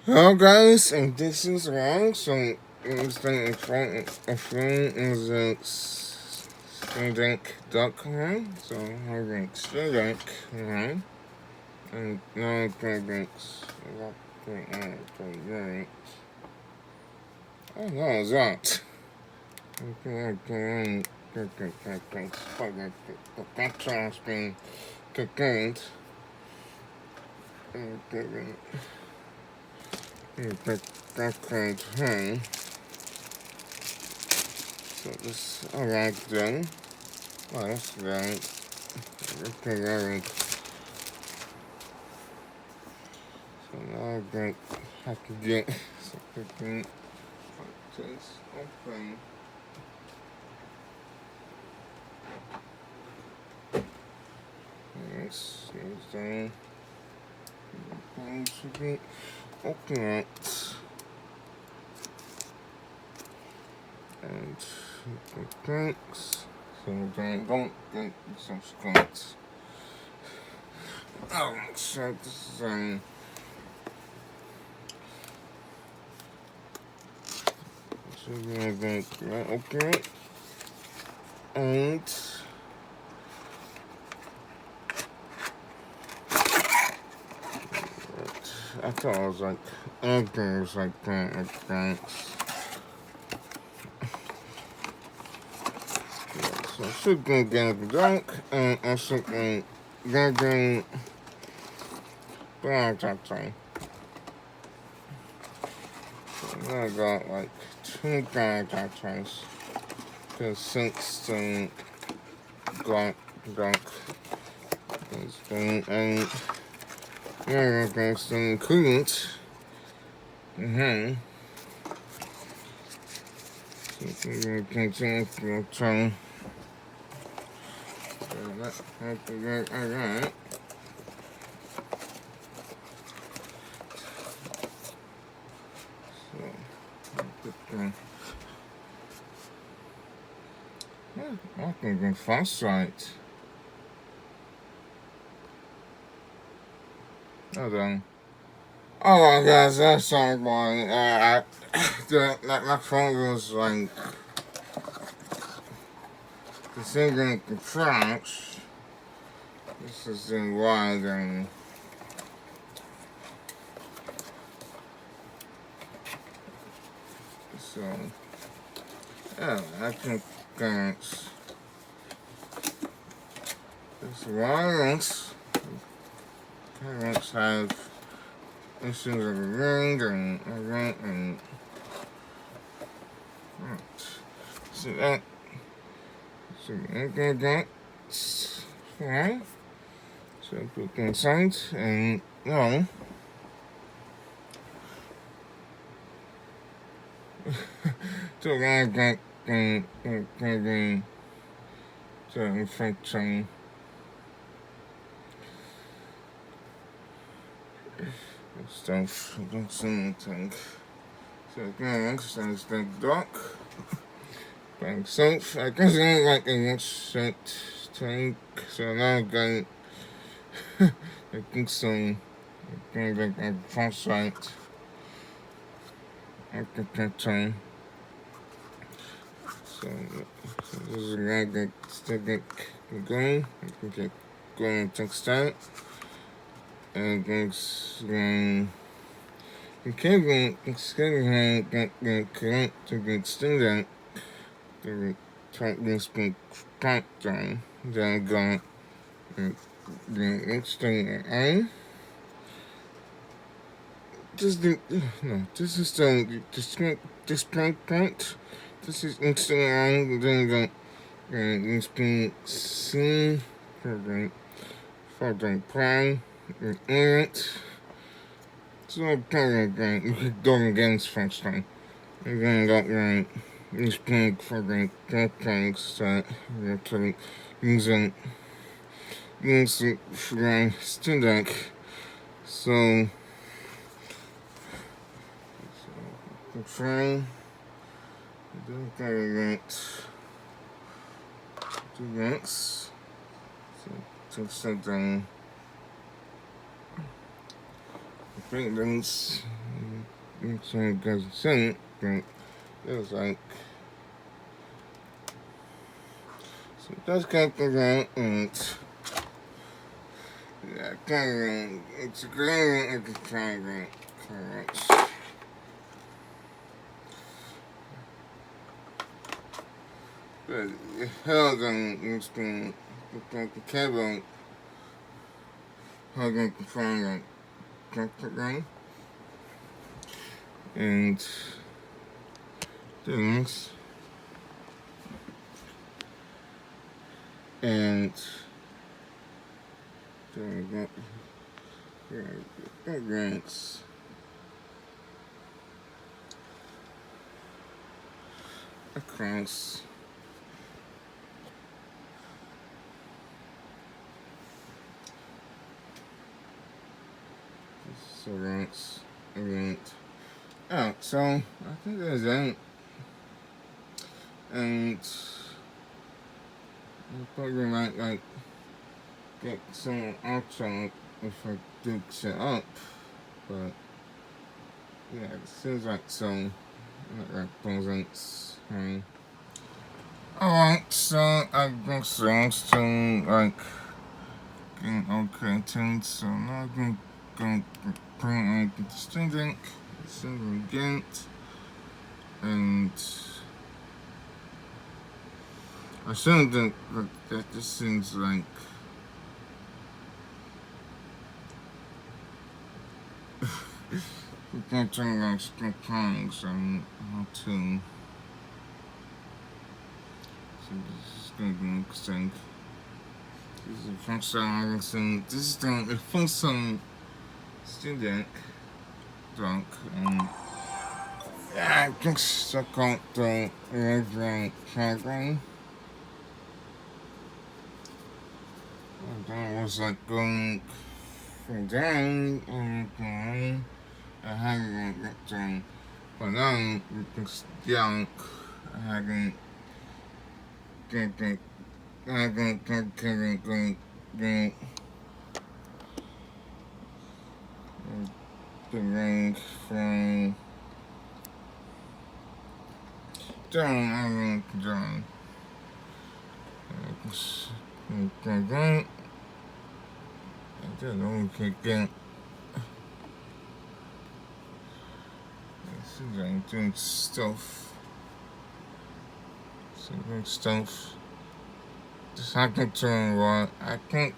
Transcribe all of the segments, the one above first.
Hello guys, and this is Ron. So I'm staying in front of me is student.com. So I'm going student, right? And now students, oh no, it's that. That has been cooked. Background home. So this arrived then. Oh, that's right. Okay, so now I'm going to have to get something like this open. Yes, it's done. Going to be open it. And thanks. So don't get subscribed. Oh, so this is so we're going to open it. And I thought I was like, everything was like that, like thanks. So I should go get the dunk, and I should go get that time. So now I got like 2 times, because since the dunk is done, and yeah, guys, then couldn't. So we're going to continue to try. So that's have to get alright. So yeah, I can go fast right. Hold on. Oh my gosh, that's so boring. My phone was like the thing the crouch. This is in wide and so yeah, I think that's this wireless. Parents have issues of a ring and so that so that's fine. So put inside and no. So I got the infection. Stuff, I don't see anything. So again, there's the dock. By itself, I guess I don't like a shit tank, so now I'm going I think some going like a frostbite after that time. So this is a guy that still get going. I can get going and text out. And it's okay, it's going to get correct to the extent the type this big pipe down. Then I got the next thing I just the no, this is the display point. This is instant on. Then I got this being seen for the prime in it. So I'm kind of going you could go against first time. And then I got this big for the tanks that you're actually using for my student. So try don't carry that to next. So take something. I think that's so doesn't sing, but it was like, so it does come around, and yeah, it's a green, it's a triangle, correct. But it held on, it's been, like the cable, held on the triangle, right? And things, and ranks across so ranks event. Oh, so I think there's that, and I probably might like get some outside if I dig shit up, but yeah, it seems like so that represents me. Alright, so I guess I'm still like getting okay tuned, so now I'm gonna bring out the stringent again, and I shouldn't think that this seems like we can't turn on split prongs on how to. So this is gonna be interesting. This is a function. This is the function student drunk, and I can suck out the right program. And that was like going from down and down. I haven't got down, but now it's young. I haven't got the range from down, down. I don't know if I can get. I'm doing stuff. Just happened to what I think.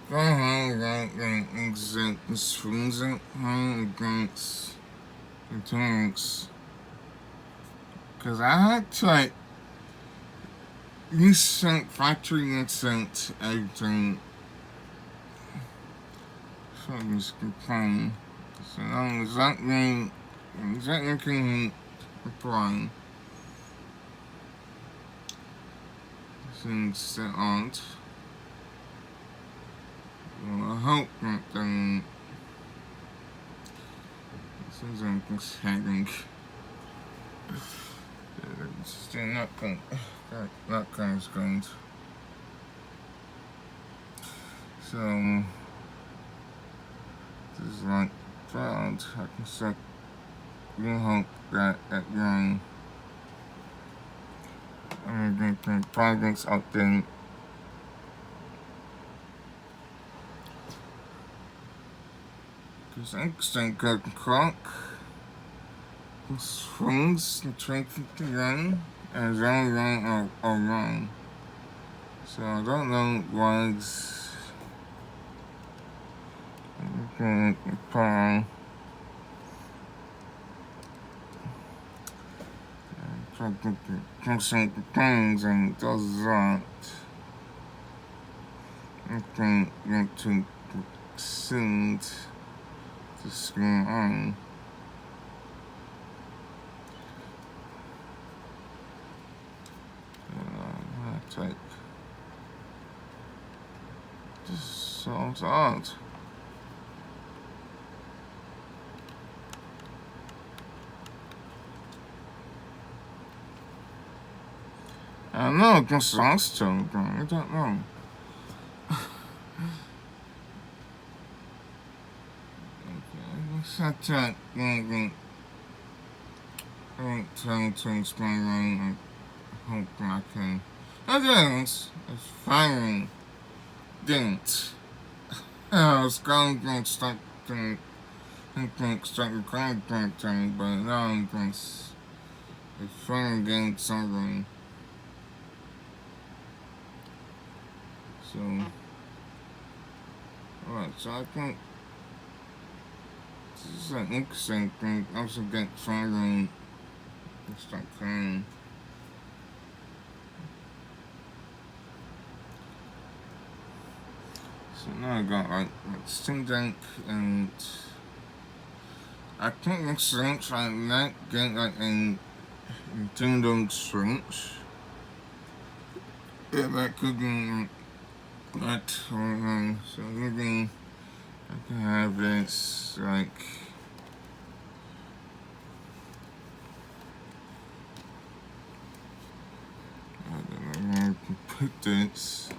Go ahead and exit the swings against the tanks. Because I had to like recent factory insert everything from this complaint. So now is that mean can apply since they aren't. Well, I hope that then since I'm just hanging, it's still not going. That kind of going. So this is like proud. I can set. We hope that young progress out there. Because instant good clock swings and trinket to run as wrong or wrong. So I don't know what is constant things and does that. I think want to send the screen on. Type. This sounds odd. I don't know, it just sounds to, but I don't know. Okay, such a trying to explain I hope I can. Others is fine. Didn't. I was going to start to start recording, but now I'm going to finally getting something. So, alright, so I think this is an interesting thing. Also get something and start crying. So now I got like stringent and I think next strings I might get like a intended strings. Yeah, that could be that so maybe I can have this like I don't know where I can put this.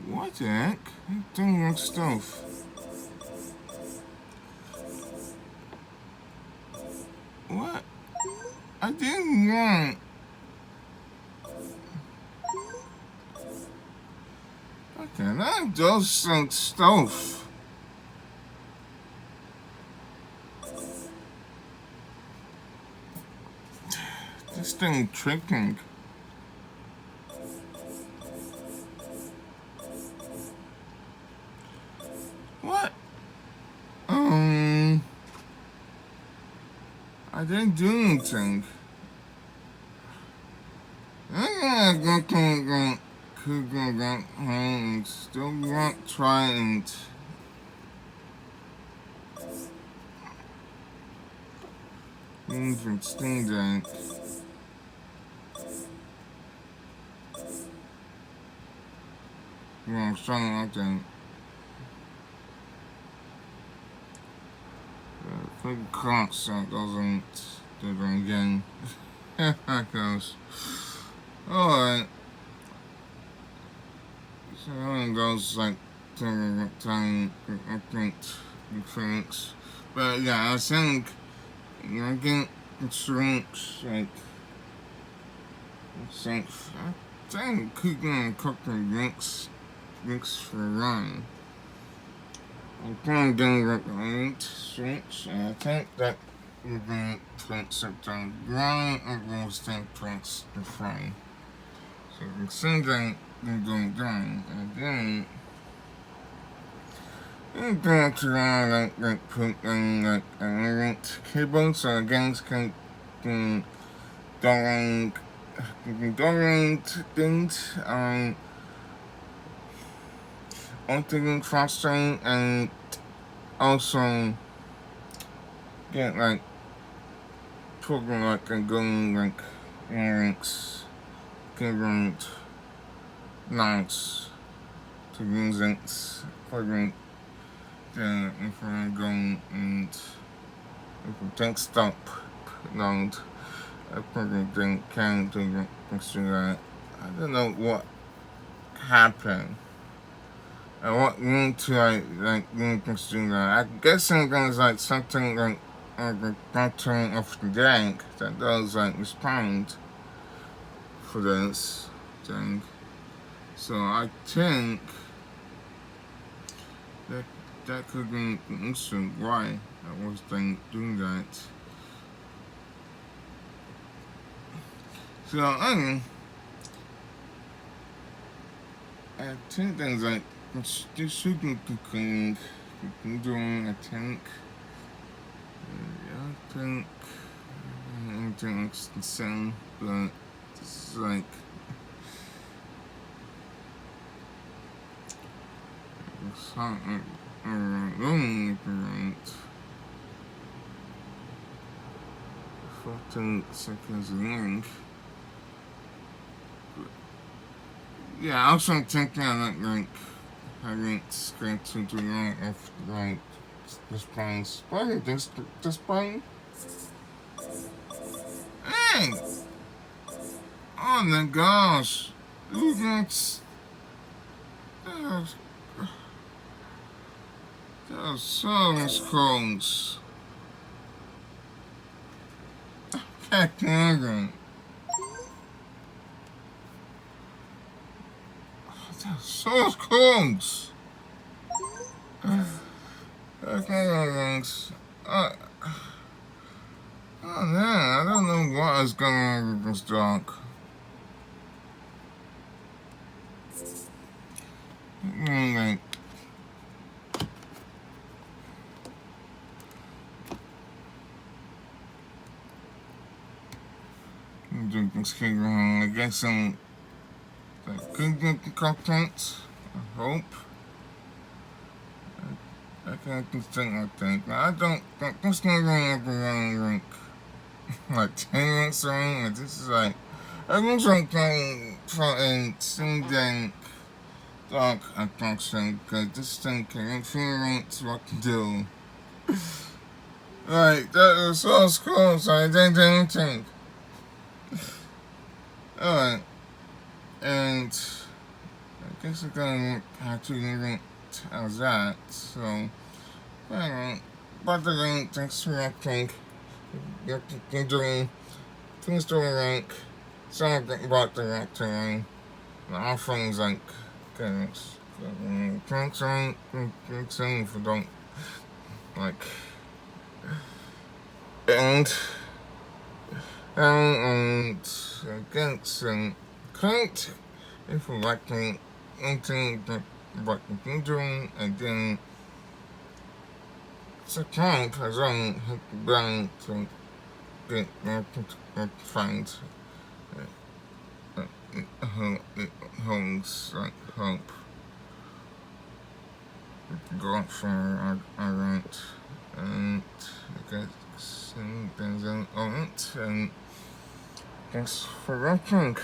What the heck? I'm doing wrong stuff. What? I didn't want. Okay, that does some stuff. This thing tricking. What? I didn't do anything. Could go back home and still want try and move thing that. Yeah, I'm trying out that. Quick concert doesn't do it again. That goes. Alright. So it goes like time I think difference. But yeah, I think I get insurance like I think cooking a couple of drinks for a run. I'm kind of doing right switch, and I think that would be Prince of the Ground and roasting Prince the Fry. So it seems like they're going down, and then I'm going to like put in like an errant cable so again can doing things thinking faster and also get like program like and going like links different nights to use it for the if I go and if I take stop not I probably think can do that. I don't know what happened. I want you to like you can do that. I guess something's like something like the pattern of the gang that does like respond for this thing. So I think that could be the issue why I was doing that. So I think things like this shouldn't be cleaned. Doing, I think. I think anything looks the same, but this is like it's not really right. 14 seconds long. Yeah, I also think that like having script to do that of like this price. Why is this price? Hey! Oh my gosh! That's so close. Heck, no. That's so close. Heck, no. Oh man, I don't know what is going on with this dog. Like, I guess I'm good with the content. I hope. I can't think like that. I don't think there's no room up around rank. Like 10 ranks around, this is like, everyone's like playing fucking Sindang dog attraction, because this thing can influence what to do. Like, that was so close, I didn't do anything. Alright, and I guess I'm gonna have to link as that, so, alright, but the link, thanks for watching. You're doing things to rank, some about the rank terrain, and all things like, thanks rank, if you don't, like, and against and current if you like me anything that what you've been doing, and then subscribe as well, hit the bell to get more to find homes like help go up for our rent, and I guess things on it, and thanks for watching.